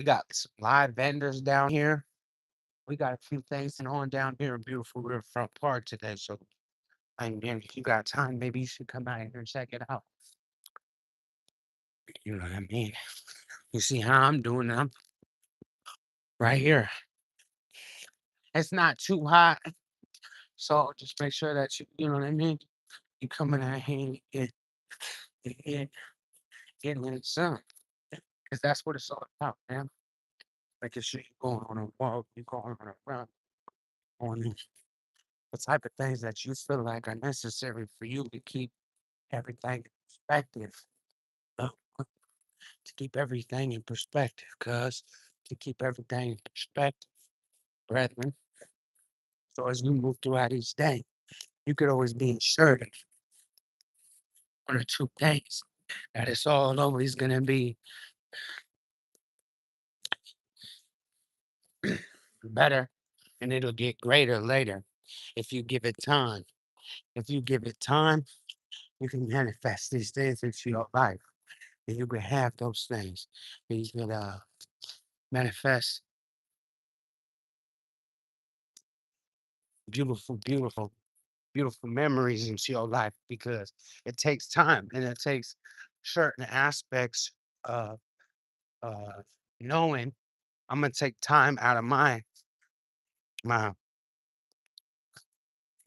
We got some live vendors down here. We got a few things going on down here in beautiful Riverfront Park today. So, I mean, if you got time, maybe you should come out here and check it out. You know what I mean? You see how I'm doing it? I'm right here. It's not too hot, so just make sure that you know what I mean? You coming out here and get, getting in the sun. Because that's what it's all about, man. Making sure you're going on a walk, you're going on a run, on the type of things that you feel like are necessary for you to keep everything in perspective. uh, to keep everything in perspective, cuz to keep everything in perspective, brethren. So as we move throughout each day, you could always be assured of one or two things that it's all always gonna be better and it'll get greater later if you give it time. If you give it time, you can manifest these things into your life. And you can have those things. And you can manifest beautiful, beautiful, beautiful memories into your life because it takes time and it takes certain aspects of uh, knowing I'm gonna take time out of my my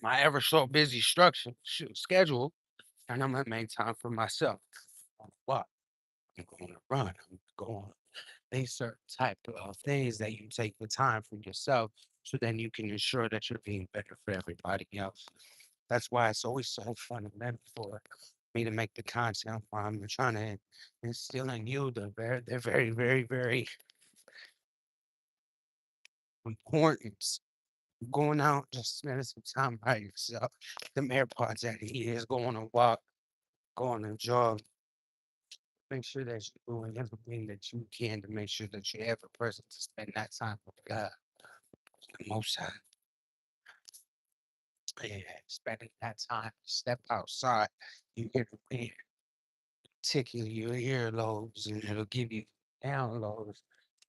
ever so busy structure schedule, and I'm gonna make time for myself. What? I'm going to run. I'm going these certain type of things that you take the time for yourself, so then you can ensure that you're being better for everybody else. That's why it's always so fundamental for me to make the content while I'm trying to instill in you the very, very, very importance of going out, just spending some time by yourself. The AirPods that he is going on a walk, going on a jog. Make sure that you're doing everything that you can to make sure that you have a person to spend that time with God. The most time, yeah, spending that time, step outside, you hear the wind tickle your earlobes and it'll give you downloads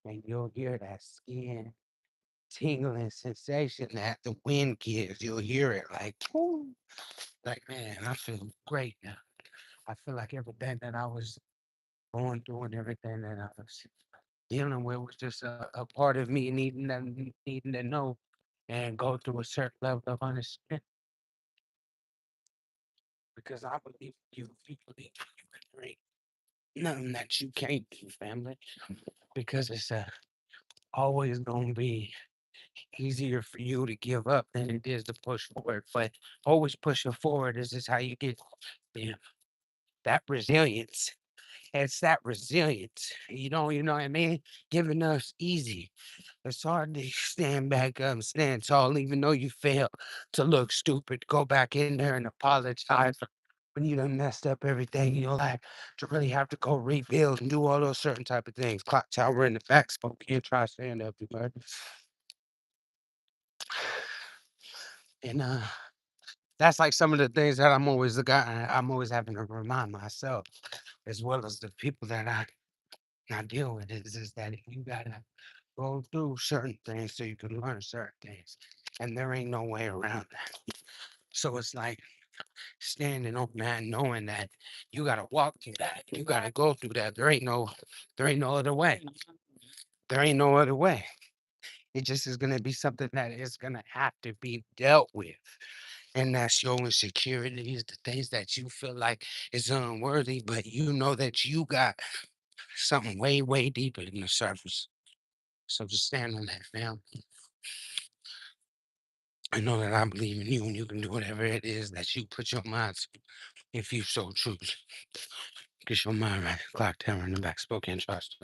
and you'll hear that skin tingling sensation that the wind gives. You'll hear it like, "Whoo," like, man, I feel great now. I feel like everything that I was going through and everything that I was dealing with was just a part of me needing to know and go through a certain level of understanding because I believe you believe you can bring nothing that you can't do, family, because it's always gonna be easier for you to give up than it is to push forward. But always pushing forward is just how you get, you know, that resilience. It's that resilience. You know what I mean? Giving up's easy. It's hard to stand back up and stand tall, even though you fail to look stupid. Go back in there and apologize when you done messed up everything in your life to really have to go rebuild and do all those certain type of things. Clock tower in the back, spoke in, try stand up, everybody. And that's like some of the things that I'm always the guy I'm always having to remind myself, as well as the people that I deal with, is that you gotta go through certain things so you can learn certain things. And there ain't no way around that. So it's like standing on that, knowing that you gotta walk through that. You gotta go through that. There ain't no other way. There ain't no other way. It just is gonna be something that is gonna have to be dealt with. And that's your insecurities, the things that you feel like is unworthy, but you know that you got something way, way deeper than the surface. So just stand on that, fam. I know that I believe in you and you can do whatever it is that you put your mind to if you so choose. Get your mind right. Clock tower in the back, spoken trust.